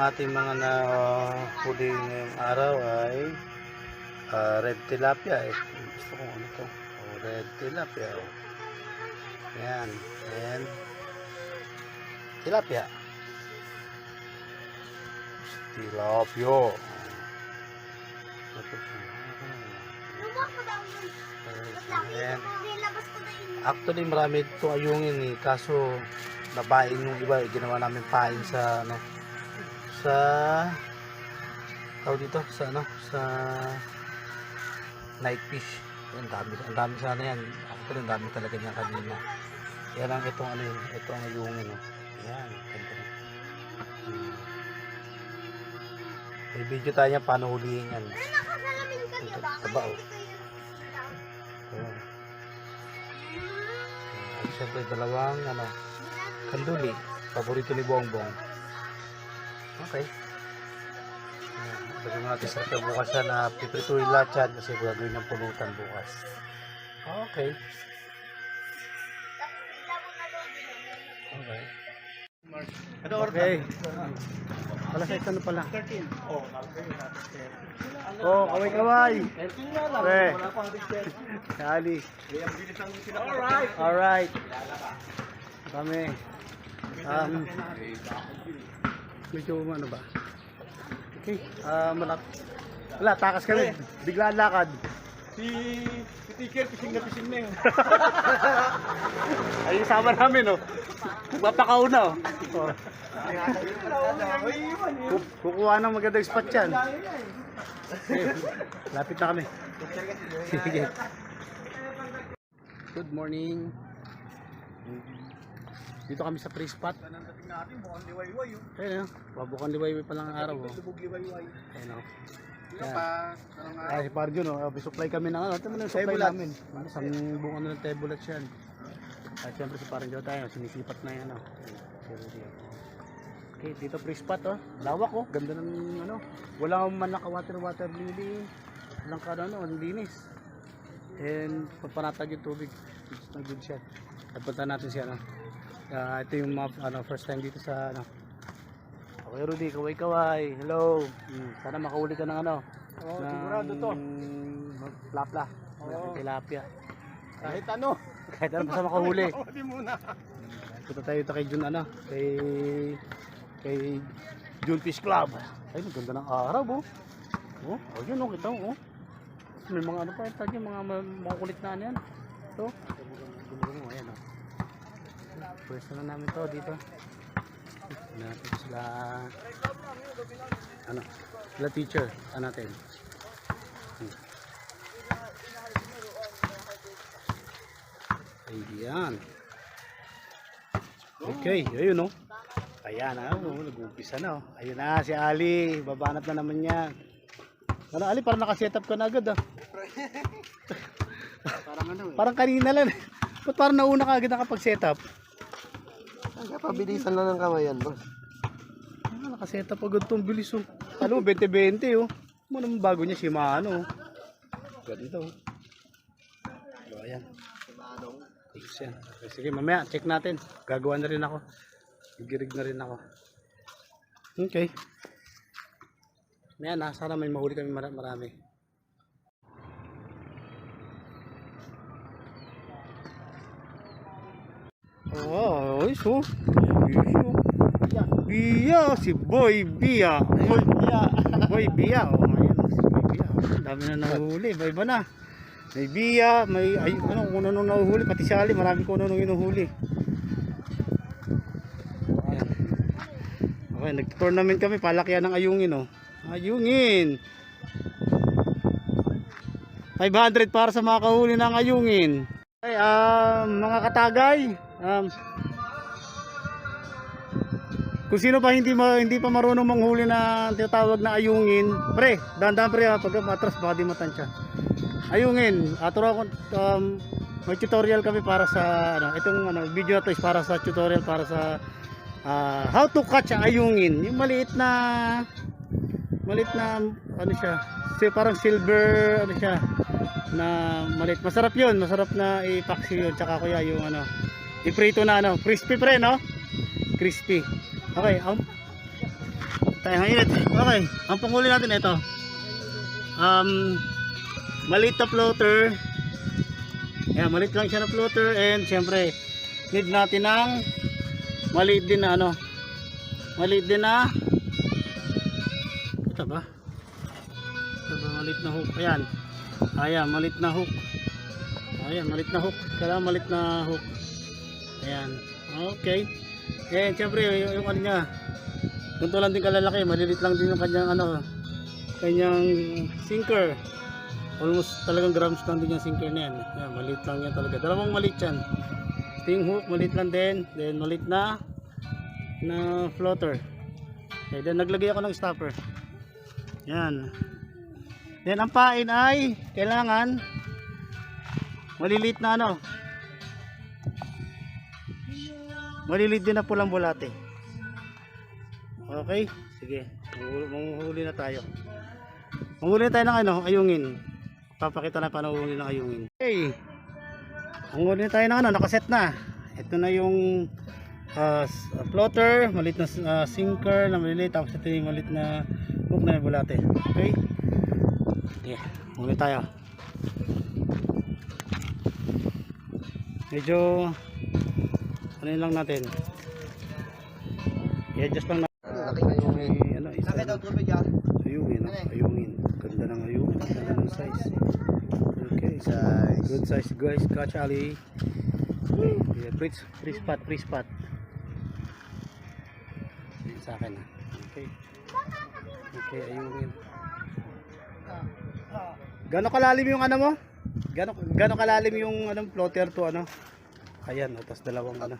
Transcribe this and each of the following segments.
ating mga huli ngayong araw ay red tilapia. Gusto ko ano to? Red tilapia. Ayan. And tilapia. Tilapio. Ayan. Actually marami itong ayungin eh. Kaso nabain yung iba. Ginawa namin pain sa ano, sa tawag dito sa ano, sa night fish. Ang dami sana yan. Actually ang dami talaga niya kanina. Yan ang itong ano yun, itong ayungin oh. Yan, ganda na. May video tayo niya paano hulihin yan. Taba oh. At syempre dalawang ano, kanduli, paborito ni Bongbong. Okay. Sabi mo natin sa bukas yan na piprituin lahat yan kasi gagawin ng pulutan bukas. Okay. Okay. Okay. Alas 6 ano pala? 13. Oh, kaway-kaway. Pre. Kali. Alright. Kami. Medyo ano ba? Okay. Wala, takas kami. Bigla ang lakad. Si Tiker, pising na yun. Ay, sama namin, oh. Mapakauna, oh. Kukuha ng magandang spot yan. Lapit na kami. Sige. Good morning. Dito kami sa free spot. Ayun, bukang liwayway pa lang ang araw. Ayun, oh. Ay, para dyan, oh. Supply kami ng ano. Ito mo na yung supply namin. Isang buong ano ng tebulats yan. At syempre si parang dyan tayo. Sinisipat na yan, oh. Okay, dito free spot, oh. Lawak, oh. Ganda ng ano. Wala man naka water lily. Walang ka ano, ang linis. And pagpanatag yung tubig. It's a good shot. At punta natin siya, ano. Ito yung ano, first time dito sa ano. Okay, Rudy, kaway-kaway. Hello. Sana makahuli ka ng ano. Oo, sigurado to. Plapla. Tilapia. Kahit ano. Kahit ano basta makahuli. Hindi muna. Punta tayo ito kay Jun ano. Kay Jun Fish Club. Ay, maganda ng araw, oh. Oh, yun, oh, kita mo, oh. May mga ano pa, ito mga kulit na ano yan. Ito. Gulong, ayan, oh. First na namin to dito. Natin sila ano, sila teacher natin. Ayan. Okay, ayun, oh. Ayan, nag-umpisa na, oh. Ayun na si Ali, babanat na naman niya. Ano, Ali, parang naka-setup ka na agad, ah. Parang ano eh. Parang kanina lang. Ba't parang nauna ka agad nakapag-setup? Pabilisan lang ng kamayan, boss. Nakasetup agad itong bilis, oh. Alam mo, 20-20, oh. Ano naman bago niya, Shimano, oh. Ganito, oh. So, ayan. Yan. Sige, mamaya, check natin. Gagawa na rin ako. Gigirig na rin ako. Okay. Ayan, sana may mahuli kami marami. Oh, so. Bia, si Boy Bia. Boy Bia. Oh, ayan, si Boy Bia. Dami na nahuli, iba na. May Bia, may ano, kung ano nahuhuli, pati sali, marami kung ano inuhuli. Ayan. Okay, nag-tournament kami, palakyan ng ayungin, oh. Ayungin. 500 para sa mga kahuli ng ayungin. Okay, mga katagay, kung sino pa hindi pa marunong manghuli na tinatawag na ayungin, pre, dahan-dahan pre, pag matras baka di matansya. Ayungin, aturo ako, may tutorial kami para sa ano, itong ano, video na to is para sa tutorial para sa how to catch ayungin. Yung maliit na ano siya, parang silver ano siya na maliit. Masarap 'yun, masarap na ipaksi 'yun. Tsaka kuya yung ano, iprito na ano, crispy pre, no? Crispy. Okay, Tayo ang init. Okay, ang panghuli natin ito. Maliit na floater. Yan, maliit lang siya na floater, and syempre need natin ng maliit din na ano. Maliit din na ito ba? Ito ba maliit na hook? Ayan. Ayan, maliit na hook. Ayan, maliit na hook. Kailangan maliit na hook. Ayan. Okay. And syempre yung ano niya, ganito lang din kalalaki, malilit lang din yung kanyang ano, kanyang sinker. Almost talagang grams lang din yung sinker na yan. Ayan, maliit lang yan talaga. Dalawang maliit yan. Sting hook, maliit lang din. Then maliit na floater. Okay, then naglagay ako ng stopper. Yan. Then ang pain ay kailangan maliliit na ano. Maliliit din na pulang bulate. Okay? Sige. Manghuli na tayo. Manghuli na tayo ng ano, ayungin. Papakita na paano manghuli ng ayungin. Okay. Manghuli na tayo ng ano, nakaset na. Ito na yung floater, maliit na sinker na maliliit. Tapos ito yung maliit na hook na bulate. Okay? Yeah. Manghuli tayo. Medyo ano yun lang natin, i-adjust lang natin ano, isa ayungin, ayungin, ganda ng ayungin, ganda ng size. Okay, size, good size guys, catch ali. Okay, free spot yun sa akin. Okay, okay, ayungin. Gano'ng kalalim yung ano mo? Gano'ng kalalim yung anong floater to ano? Ayan, tapos dalawang ano.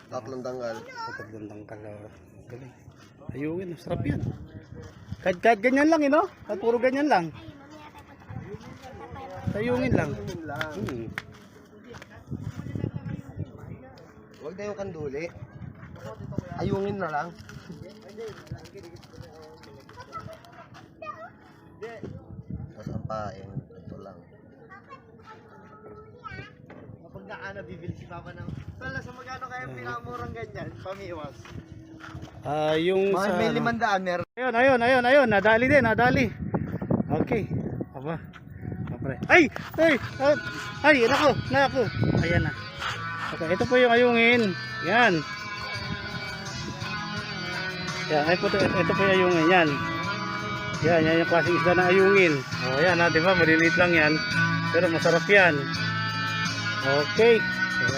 Tatlong tanggal. Tatlong tanggal. Galing. Ayungin, sarap yan. Kahit ganyan lang, no? Kahit puro ganyan lang. Ayungin lang. Huwag na yung kanduli. Ayungin na lang. Tapos ang pain, ito lang. Kapag naana, bibili si Papa ng tala sa magkano kaya pinamurang ganyan, pamiwas. Yung Mga sa may ano, 500 meron. ayun, nadali din, nadali. Okay. Aba. Kapre. Ay, nako. Ayan na. Okay, ito po yung ayungin. Yan. Yan, ito po yung ayungin. Yan. Yan yung klaseng isda na ayungin. Oh, yan ha, di ba? Maliliit lang yan. Pero masarap yan. Okay.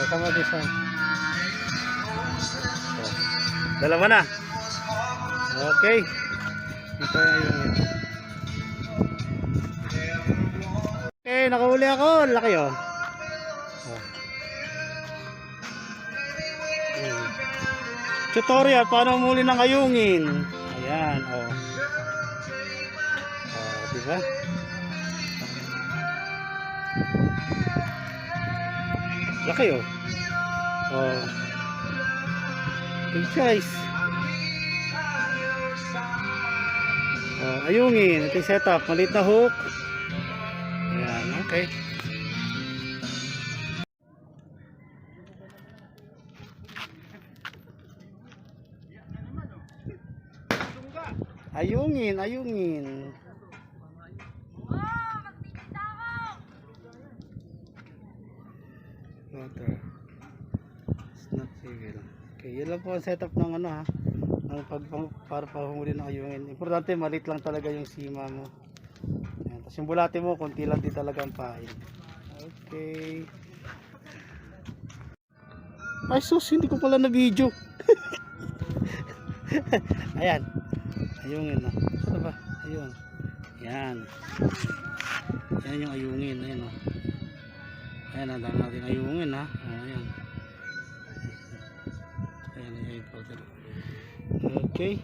Sama din sa. Dalawa na. Okay. Ito yung ayungin. Okay, nakahuli ako. Laki oh. Tutorial paano muli ng ayungin. Ayan, oh. Oh, di ba? Laki oh. Oh. Good choice. Oh, ayungin, ito yung setup, maliit na hook. Ayan, okay. Ayungin. Water. It's not civil. Okay, yun lang po ang setup ng ano ha. Para pahuli ng ayungin. Importante, maliit lang talaga yung sima mo. Ayan, tapos yung bulate mo, konti lang din talaga ang pain. Okay. Ay sus, hindi ko pala na video. Ayan. Ayungin no. Ano ba? Ayun. Yan. Yan yung ayungin. Ayan o. Ayan, ang dami natin ayungin ha. Ayan. Ayan yung powder. Okay.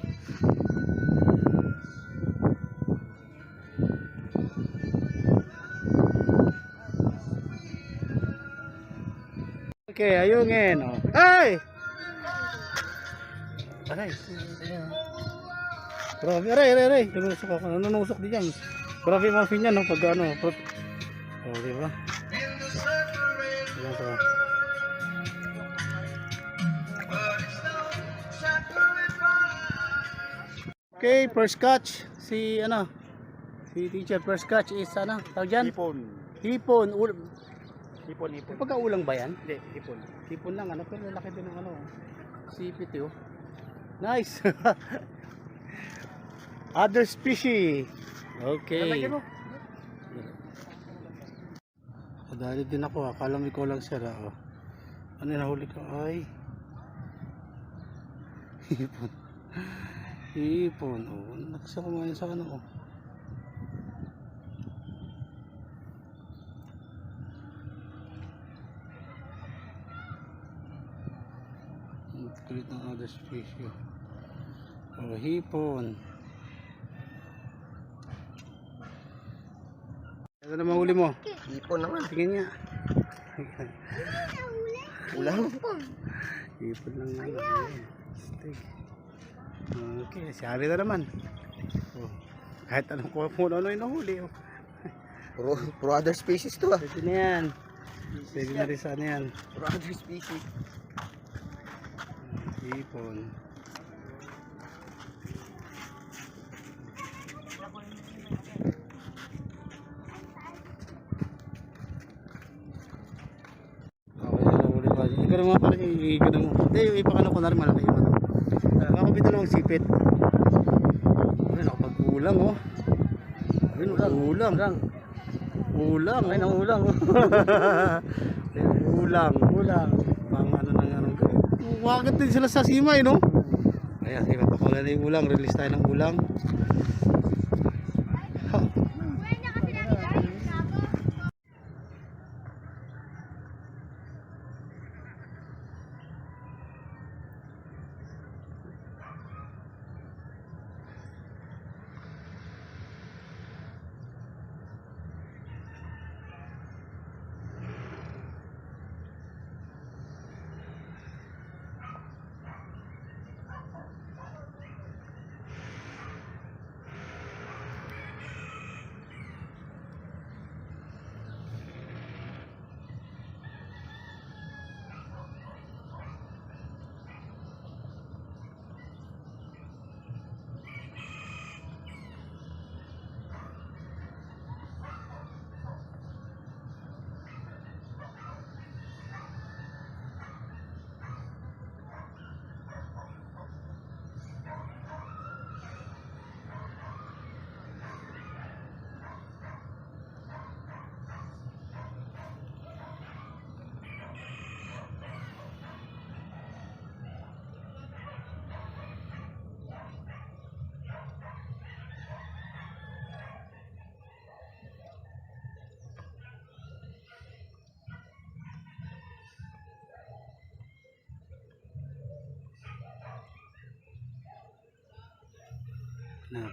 Okay, ayungin o. Ay! Aray. Grabe, aray. Nanusok ako. Nanusok din yan. Grabe yung mga fin yan, no? Pag ano. Oh, diba? Ayan ito. Okay, first catch. Si ano? Si teacher, first catch is ano? Tawag dyan? Hipon. Hipon. Hipon. Pagkaulang ba yan? Hindi, hipon. Hipon lang ano, pero laki din ng ano. Sipit oh. Nice. Other species. Okay. Lalagyan mo. Kadali din ako, akala mo ikaw lang sir oh. Ano yung nahuli ko? Ay. Hipon. Hipon. Oh, nakasa kumain sa ano oh. Kulit ng other species. Oh, hipon. Ano naman huli mo? Hipon naman. Tingin niya. Ulang. Hipon lang naman. Okay, siyari na naman. Oh, kahit anong kuha mo, ano yung nahuli. Oh. Puro other species to ah. Pwede na yan. Pwede na rin sana yan. Puro other species. Hipon. Okay, nahuli pa. Ikaw naman pala ikaw naman. Hindi, yung ipakano ko na rin malaki yung ano. Nakapit na lang sipit. Ay, nakapag-ulang oh. Ayun, ulang. Ulang. Ay, nang ulang. Ulang. Pang ano nang ano. Wakit din sila sa simay, no? Ayan, sige, papakulan na yung ulang. Release tayo ng ulang. Ha.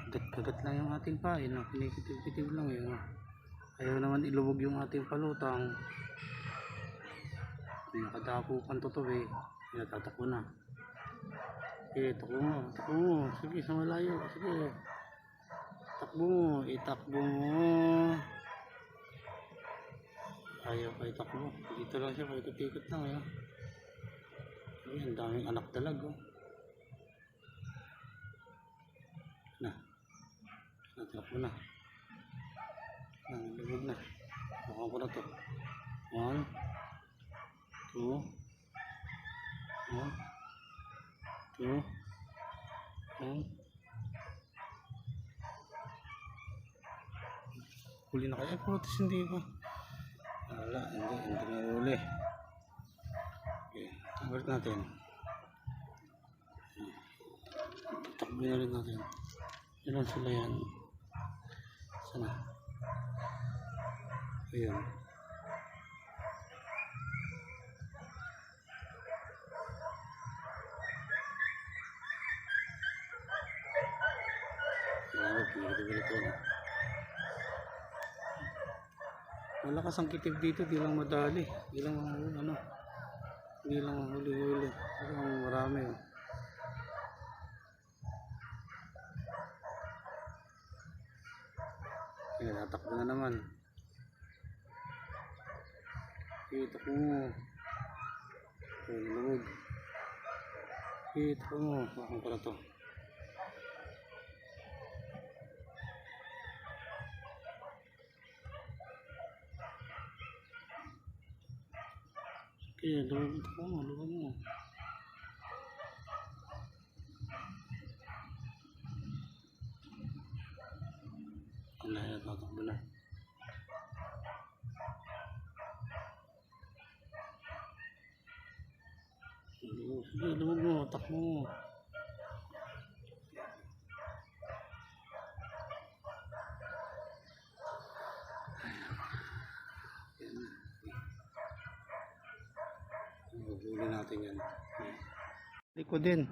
Kagat lang yung ating pain, kinikitiv-kitiv lang yun. Ayaw naman ilubog yung ating palutang. Nakadako kan to eh. Tatakbo na. Okay, takbo mo. Sige, sa malayo. Sige. Takbo mo. Itakbo mo. Ayaw pa itakbo. Dito lang siya, paikot-ikot lang eh. Ang daming anak dalag oh. Natakbo na. Lubog na. Bukan ko na to. 1 2 1 2 1. Huli na kaya po. Tapos hindi pa. Wala. Hindi na huli. Okay. Abort natin. Takbo na rin natin. Ilan sila yan? Sana. Ayan. Malakas ang kitib dito, di lang madali. Di lang ano. Di lang huli-huli. Di lang marami. Ayan, natakbo na naman. Takbo mo. Lulog. Takbo mo. Bakang ko na to. Okay, luwag mo. Wala na, tatakbo na. Sige, luwag mo, takbo mo. Huli natin yan. Liko din.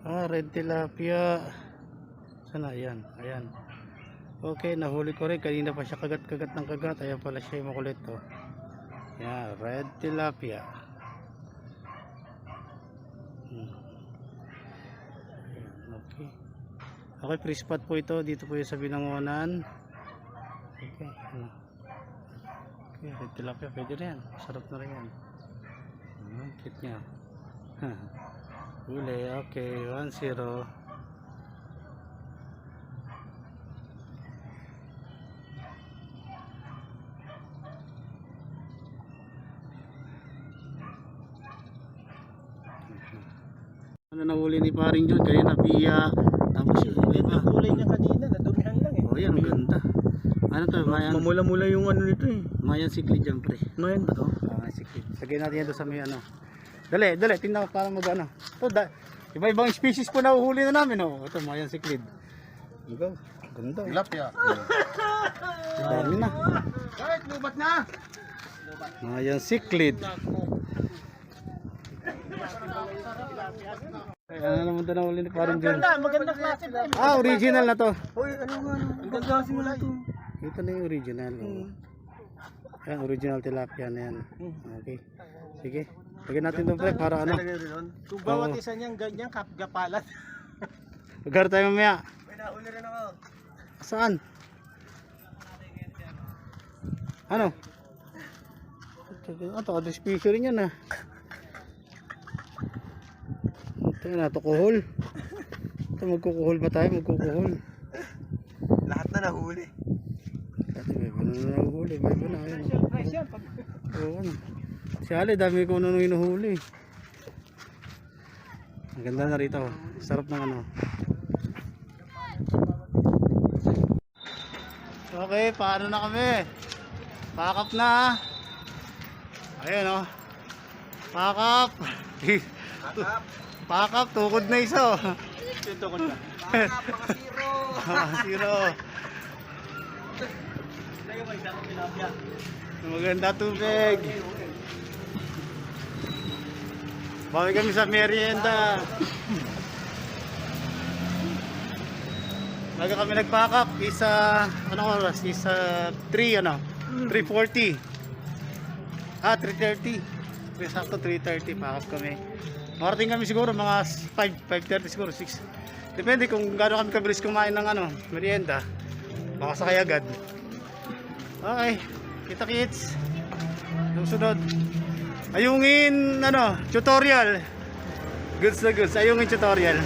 Red tilapia. Sana, ayan. Ayan. Okay, nahuli ko rin. Kanina pa siya kagat-kagat ng kagat. Ayan pala siya yung makulit to. Ayan, red tilapia. Ayan, okay. Okay, free spot po ito. Dito po yung sa Binangonan. Okay, ano. Okay, red tilapia. Pwede na yan. Sarap na rin yan. Cute niya. Huli, okay, 1-0. Ano nahuli ni paring John? Kanina piya. Tapos yung huli pa. Kulay niya kanina, nadumihan lang eh. Oh, yan, ang ganda. Ano to? Mayan. Mamula-mula yung ano nito eh. Mayan siklid dyan, pre. Mayan ba to? Mayan siklid. Lagyan natin yan doon sa may ano. Dali, tingnan ko para mag-ano. Ito, iba-ibang species po na uhuli na namin, oh. Ito, mayan siklid. Go. Ganda. Tilapia. Dami na. Kahit lubat na! Mayan siklid. Ay, ano naman ito na uli ni parang John? Maganda klase ba? Ah, original na to. Uy, ano nga? Ang ganda kasi mo na ito. Ito na yung original. Oh. Ayan, original tilapia na yan. Okay. Sige. Lagyan natin doon, pre, para ano. Kung bawat isa niyang ganyan, kapgapalat. Lugar tayo mamaya. May nauli rin ako. Saan? Ano? Ito, ka-dispisyo rin yan, ah. Ito na, tukuhol. Ito, magkukuhol ba tayo? Magkukuhol. Lahat na nahuli. Ito, may ba na nahuhuli? May ba na? Ayan. Oo, ano. Si Ali, dami ko nung hinuhuli. Ang ganda na rito. Sarap ng ano. Okay, paano na kami? Pakap na. Ayan o. Pakap. Pakap. Pakap, tukod na isa. Ito ko na. Pakap, mga zero. Zero. Tayo may dami tilapia. Maganda tubig. Bawi kami sa merienda. Baga kami nagpakap isa ano oras? Isa 3 ano? 3:40. 3:30. Sakto 3:30 pakap kami. Marating kami siguro mga 5:30 siguro 6. Depende kung gaano kami kabilis kumain ng ano, merienda. Baka sakay agad. Okay, kita kits. Yung sunod. Ayungin ano, tutorial. Goods na goods, ayungin tutorial.